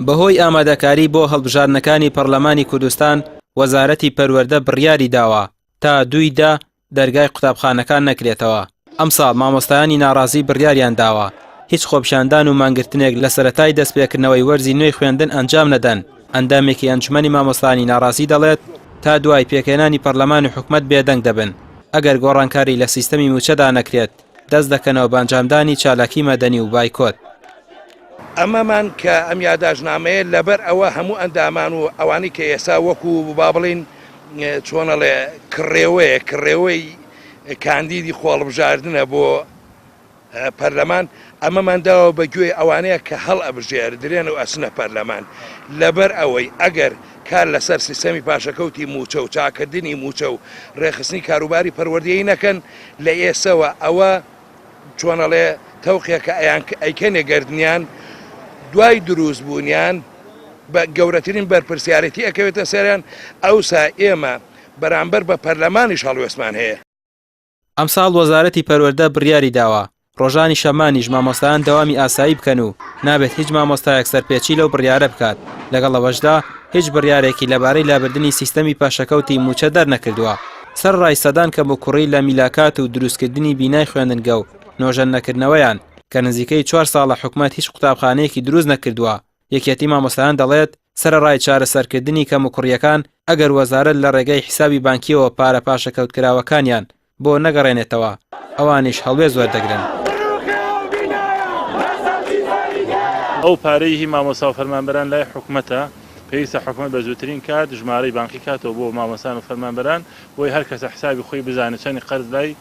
بەهۆی ئامادەکاری بۆ هەڵبژاردنەکانی پەرلەمانی کوردستان وەزارەتی پەروەردە بڕیاری داوە تا 2 دەرگای قوتابخانەکان نەکرێتەوە. ئەمساڵ مامۆستایانی ناڕازی بڕیاریان داوە هیچ خۆپیشاندان و مانگرتنێک لە سەرەتای دەستپێکردنەوەی وەرزی نوێی خوێندن ئەنجام نەدەن. ئەندامێکی ئەنجومەنی مامۆستایانی ناڕازی دەڵێت تا دوای پێکهێنانی پەرلەمانی حکومەت بێدەنگ دەبن. ئەگەر گۆڕانکاری لە سیستەمی موچەدا نەکرێت دەست دەکەنەوە بە ئەنجامدانی چالاکی مەدەنی و بایکۆت. ئەمەمان کە ئەم یاداژنامەیە لەبەر ئەوە هەموو ئەندامان و ئەوانی کە ئێستا وەکو با بڵین چۆنەڵێ کڕێوەی کاندیدی خۆڵبژاردنە بۆ پەرلەمان ئەمەمان داوە بەگوێ ئەوانەیە کە هەڵ ئەبژێردرێن و ئەچنە پەرلەمان لەبەر ئەوەی ئەگەر کار لەسەر سیستەمی پاشەکەوتی موچە و چاکردنی موچە و ڕێخستنی کاروباری پەروەردەیی نەکەن لە ئێسەوە ئەوە چۆنەڵێ تەوقیەکە ئەیکەنێ گەردنیان دوای دروست بوونیان بە گەورەترین بەرپرسیارەتی ئەکەوێتە سەریان ئەوسا ئێمە بەرامبەر بە پەرلەمانیش هەڵوێستمان هەیە. ئەمساڵ وەزارەتی پەروەردە بڕیاری داوە ڕۆژانی شەمانیش مامۆستایان دەوامی ئاسایی بکەن و نابێت هیچ مامۆستایەک سەرپێچی لەو بڕیارە بکات. لەگەڵ ئەوەشدا هیچ بڕیارێکی لەبارەی لابردنی سیستەمی پاشەکەوتی موچە دەرنەکردووە. سەرڕای سەدان کە بۆ کوڕی لە میلاکات و دروستکردنی بینای خوێندنگە و نۆژەن نەکردنەوەیان کە نزیکەی 4 ساڵە حکومەت هیچ قوتابخانەیەکی دروست نەکردووە. یەکێتی مامۆستایان دەڵێت سەرڕای چارەسەرکردنی کەم و کوڕیەکان ئەگەر وەزارەت لە ڕێگەی حیسابی بانکیەوە پارە پاشەکەوتکراوەکانیان بۆ نەگەڕێنێتەوە ئەوانیش هەڵوێز وەردەگرن. ئەو پارەی هی مامۆستا و فەرمانبەران لای حکومەتە پێویستە حکومەت بە زووترین کات ژمارەی بانکی کاتەوە بۆ مامۆستان و فەرمانبەران بۆی هەر کەسە حسابی خۆی بزانێت چەندی قەرز لای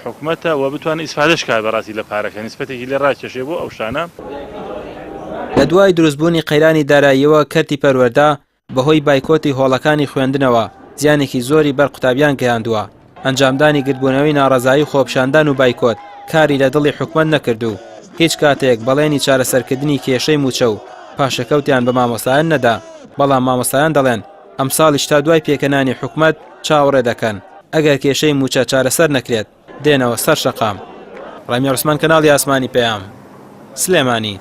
حکومەتە و بتوانێت ئیسفادەش کات بەڕاستی لە پارەکە نیسبەتێکی لێ ڕاکێشێ بۆ ئەو شانە. لە دوای دروستبوونی قەیرانی داراییەوە کەرتی پەروەردە بەهۆی بایکۆتی هۆڵەکانی خوێندنەوە زیانێکی زۆری بەر قوتابیان گەیاندووە. ئەنجامدانی گرتبوونەوەی ناڕەزایی خۆپیشاندان و بایکۆت کاری لە دڵی حکومەت نەکردو. هیچ کاتێک بەڵێنی چارەسەرکردنی کێشەی موچە و پاشەکەوتیان بە مامۆستایان نەدا. بەڵام مامۆستایان دەڵێن ئەم ساڵیش تا دوای پێکەنانی حکومەت چاوەڕێ دەکەن. ئەگەر کێشەی موچە چارەسەر نەکرێت دێنەوە سەر شەقام. ڕەمی عوسمان کەناڵی ئاسمانی پێیام سلێمانی.